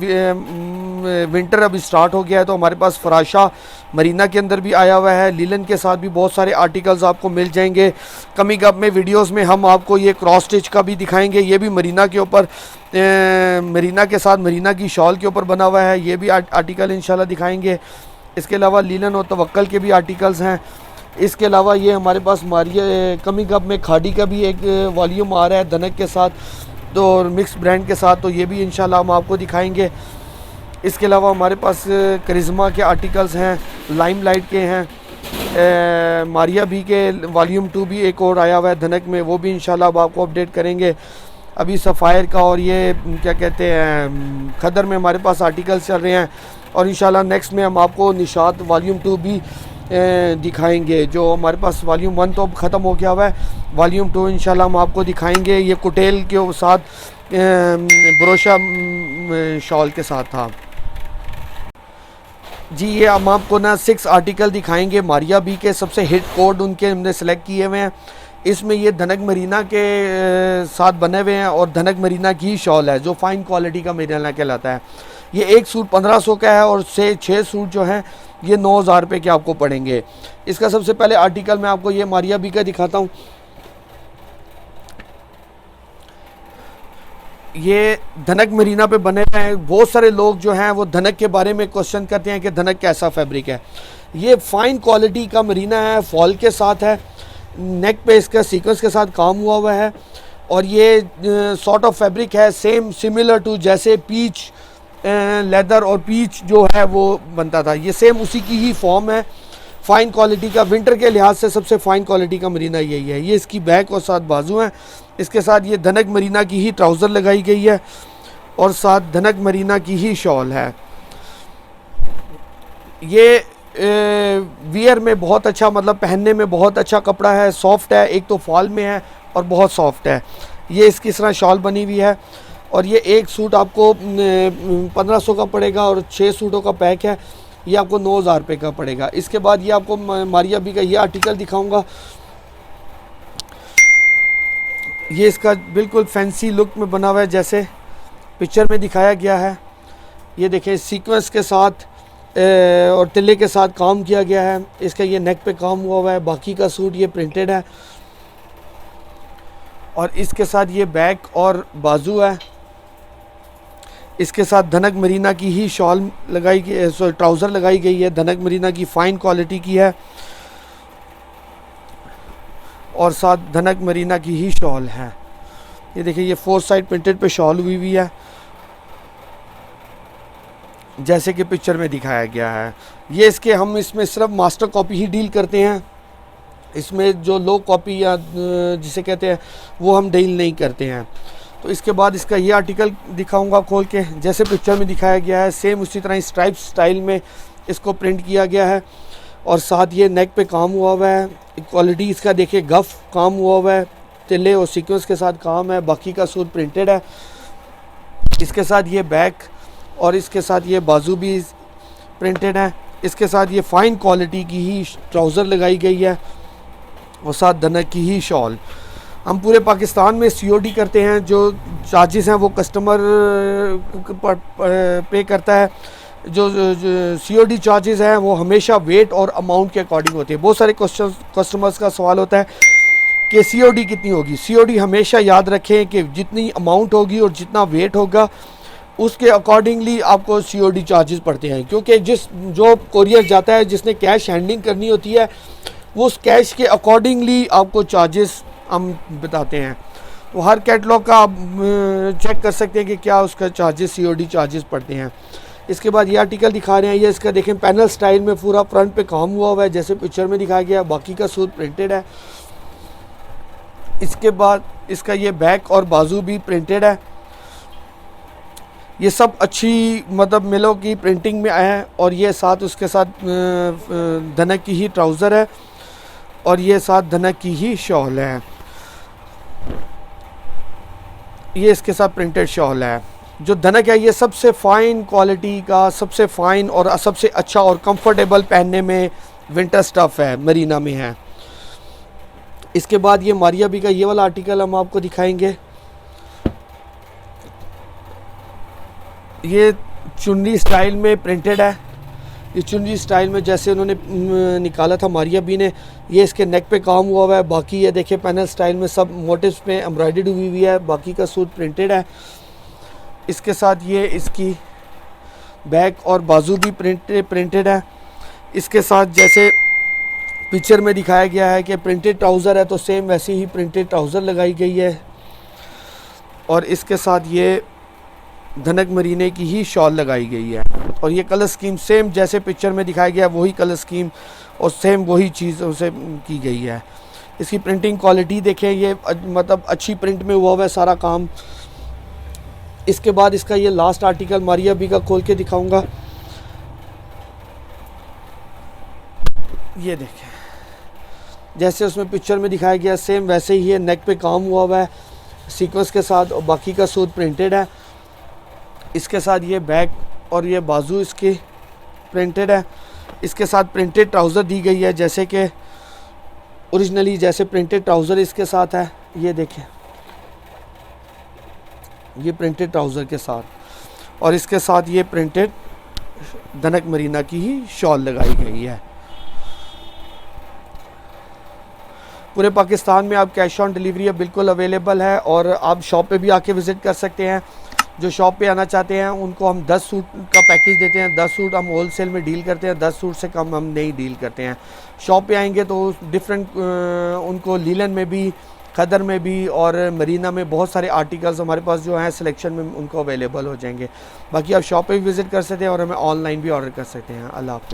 Winter अभी start हो गया है, तो हमारे पास फराशा मरीना के अंदर भी आया हुआ है। लीलन के साथ भी बहुत सारे आर्टिकल्स आपको मिल जाएंगे। कमिंग अप में वीडियोस में हम आपको ये क्रॉस स्टिच का भी दिखाएंगे। ये भी मरीना के ऊपर, मरीना के साथ मरीना की शॉल के ऊपर बना हुआ है। ये भी आर्टिकल इंशाल्लाह दिखाएंगे। इसके अलावा लीलन और तवक्कल के भी आर्टिकल्स हैं। इसके अलावा ये हमारे पास मारिया कमिंग अप में खाड़ी का भी एक वॉल्यूम आ रहा है धनक के साथ, तो मिक्स ब्रांड के साथ, तो ये भी इंशाल्लाह हम आपको दिखाएंगे। इसके अलावा हमारे पास करिश्मा के आर्टिकल्स हैं, लाइमलाइट के हैं, मारिया भी के वॉल्यूम 2 भी एक और आया हुआ है धनक में, वो भी इंशाल्लाह अब आपको अपडेट करेंगे। अभी सफ़ायर का और ये क्या कहते हैं खदर में हमारे पास आर्टिकल्स चल रहे हैं, और इंशाल्लाह नेक्स्ट में हम आपको निशात वॉल्यूम 2 भी दिखाएंगे। जो हमारे पास वॉल्यूम 1 तो अब ख़त्म हो गया हुआ है, वॉल्यूम 2 इंशाल्लाह हम आपको दिखाएंगे। ये कुटेल के साथ ब्रोशा शॉल के साथ था जी। ये हम आपको ना 6 आर्टिकल दिखाएंगे मारिया बी के, सबसे हिट कोड उनके हमने सेलेक्ट किए हुए हैं। इसमें ये धनक मरीना के साथ बने हुए हैं, और धनक मरीना की शॉल है जो फ़ाइन क्वालिटी का मरीना कहलाता है। ये एक सूट 1500 का है, और से 6 सूट जो हैं ये 9000 रुपये के आपको पड़ेंगे। इसका सबसे पहले आर्टिकल मैं आपको ये मारिया बी का दिखाता हूँ। ये धनक मरीना पे बने हुए हैं। बहुत सारे लोग जो हैं वो धनक के बारे में क्वेश्चन करते हैं कि धनक कैसा फैब्रिक है। ये फ़ाइन क्वालिटी का मरीना है, फॉल के साथ है, नेक पे इसका सीक्वेंस के साथ काम हुआ हुआ है, और ये सॉर्ट ऑफ फैब्रिक है सेम सिमिलर टू जैसे पीच लेदर और पीच जो है वो बनता था, ये सेम उसी की ही फॉर्म है। फ़ाइन क्वालिटी का, विंटर के लिहाज से सबसे फ़ाइन क्वालिटी का मरीना यही है। ये इसकी बैक और साथ बाजू हैं। इसके साथ ये धनक मरीना की ही ट्राउज़र लगाई गई है, और साथ धनक मरीना की ही शॉल है। ये वियर में बहुत अच्छा, मतलब पहनने में बहुत अच्छा कपड़ा है, सॉफ्ट है, एक तो फॉल में है और बहुत सॉफ्ट है। ये इसकी इस तरह शॉल बनी हुई है, और ये एक सूट आपको 1500 का पड़ेगा, और 6 सूटों का पैक है, ये आपको 9000 रुपये का पड़ेगा। इसके बाद ये आपको मारिया बी का ये आर्टिकल दिखाऊंगा। ये इसका बिल्कुल फैंसी लुक में बना हुआ है जैसे पिक्चर में दिखाया गया है। ये देखें सीक्वेंस के साथ और तिल्ले के साथ काम किया गया है। इसका ये नेक पे काम हुआ हुआ है, बाकी का सूट ये प्रिंटेड है, और इसके साथ ये बैक और बाजू है। इसके साथ धनक मरीना की ही शॉल लगाई गई, सॉरी ट्राउज़र लगाई गई है, धनक मरीना की फ़ाइन क्वालिटी की है, और साथ धनक मरीना की ही शॉल है। ये देखिए ये 4 साइड प्रिंटेड पे शॉल हुई हुई है जैसे कि पिक्चर में दिखाया गया है। ये इसके हम इसमें सिर्फ मास्टर कॉपी ही डील करते हैं, इसमें जो लो कॉपी या जिसे कहते हैं वो हम डील नहीं करते हैं। तो इसके बाद इसका ये आर्टिकल दिखाऊंगा खोल के, जैसे पिक्चर में दिखाया गया है सेम उसी तरह स्ट्राइप स्टाइल में इसको प्रिंट किया गया है, और साथ ये नेक पे काम हुआ हुआ है। क्वालिटी इसका देखिए गफ काम हुआ हुआ है, तिल्ले और सीक्वेंस के साथ काम है, बाकी का सूट प्रिंटेड है। इसके साथ ये बैक और इसके साथ ये बाजू भी प्रिंटेड है। इसके साथ ये फ़ाइन क्वालिटी की ही ट्राउज़र लगाई गई है, और साथ धनक की ही शॉल। हम पूरे पाकिस्तान में COD करते हैं, जो चार्जेस हैं वो कस्टमर पे करता है। जो COD चार्जेस हैं वो हमेशा वेट और अमाउंट के अकॉर्डिंग होते हैं। बहुत सारे कस्टमर्स का सवाल होता है कि COD कितनी होगी। COD हमेशा याद रखें कि जितनी अमाउंट होगी और जितना वेट होगा उसके अकॉर्डिंगली आपको COD चार्जेस पड़ते हैं, क्योंकि जो कोरियर जाता है जिसने कैश हैंडलिंग करनी होती है वो उस कैश के अकॉर्डिंगली आपको चार्जेस हम बताते हैं। तो हर कैटलॉग का आप चेक कर सकते हैं कि क्या उसका चार्जेस COD चार्जेस पड़ते हैं। इसके बाद ये आर्टिकल दिखा रहे हैं, ये इसका देखें पैनल स्टाइल में पूरा फ्रंट पे काम हुआ हुआ है जैसे पिक्चर में दिखाया गया, बाकी का सूट प्रिंटेड है। इसके बाद इसका ये बैक और बाजू भी प्रिंटेड है। ये सब अच्छी मतलब मिलों की प्रिंटिंग में आया है, और ये साथ उसके साथ धनक की ही ट्राउज़र है, और ये साथ धनक की ही शॉल है। ये इसके साथ प्रिंटेड शॉल है। जो धनक है ये सबसे फ़ाइन क्वालिटी का, सबसे फ़ाइन और सबसे अच्छा और कंफर्टेबल पहनने में विंटर स्टफ़ है, मरीना में है। इसके बाद ये मारिया बी का ये वाला आर्टिकल हम आपको दिखाएंगे। ये चुन्नी स्टाइल में प्रिंटेड है। इस चुन्नी स्टाइल में जैसे उन्होंने निकाला था मारिया बी ने, ये इसके नेक पे काम हुआ है। बाकी ये देखिए पैनल स्टाइल में सब मोटिव्स पे एम्ब्रॉयडरी हुई हुई है। बाकी का सूट प्रिंटेड है। इसके साथ ये इसकी बैक और बाजू भी प्रिंटेड है। इसके साथ जैसे पिक्चर में दिखाया गया है कि प्रिंटेड ट्राउज़र है, तो सेम वैसे ही प्रिंटेड ट्राउज़र लगाई गई है। और इसके साथ ये धनक मरीने की ही शॉल लगाई गई है। और ये कलर स्कीम सेम जैसे पिक्चर में दिखाया गया वही कलर स्कीम और सेम वही चीज़ से की गई है। इसकी प्रिंटिंग क्वालिटी देखें, ये मतलब अच्छी प्रिंट में हुआ है सारा काम। इसके बाद इसका ये लास्ट आर्टिकल मारिया बी का खोल के दिखाऊंगा। ये देखें जैसे उसमें पिक्चर में दिखाया गया सेम वैसे ही है। नेक पे काम हुआ है सीक्वेंस के साथ और बाकी का सूट प्रिंटेड है। इसके साथ ये बैक और ये बाजू इसकी प्रिंटेड है। इसके साथ प्रिंटेड ट्राउज़र दी गई है जैसे कि ओरिजिनली जैसे प्रिंटेड ट्राउज़र इसके साथ है। ये देखें ये प्रिंटेड ट्राउज़र के साथ और इसके साथ ये प्रिंटेड धनक मरीना की ही शॉल लगाई गई है। पूरे पाकिस्तान में आप कैश ऑन डिलीवरी बिल्कुल अवेलेबल है और आप शॉप पे भी आके विज़िट कर सकते हैं। जो शॉप पे आना चाहते हैं उनको हम 10 सूट का पैकेज देते हैं। 10 सूट हम होल सेल में डील करते हैं, 10 सूट से कम हम नहीं डील करते हैं। शॉप पे आएंगे तो डिफरेंट उनको लीलन में भी, खदर में भी और मरीना में बहुत सारे आर्टिकल्स हमारे पास जो हैं सिलेक्शन में उनको अवेलेबल हो जाएंगे। बाकी आप शॉप पे भी विज़िट कर सकते हैं और हमें ऑनलाइन भी ऑर्डर कर सकते हैं। अल्लाह हाफ़िज़।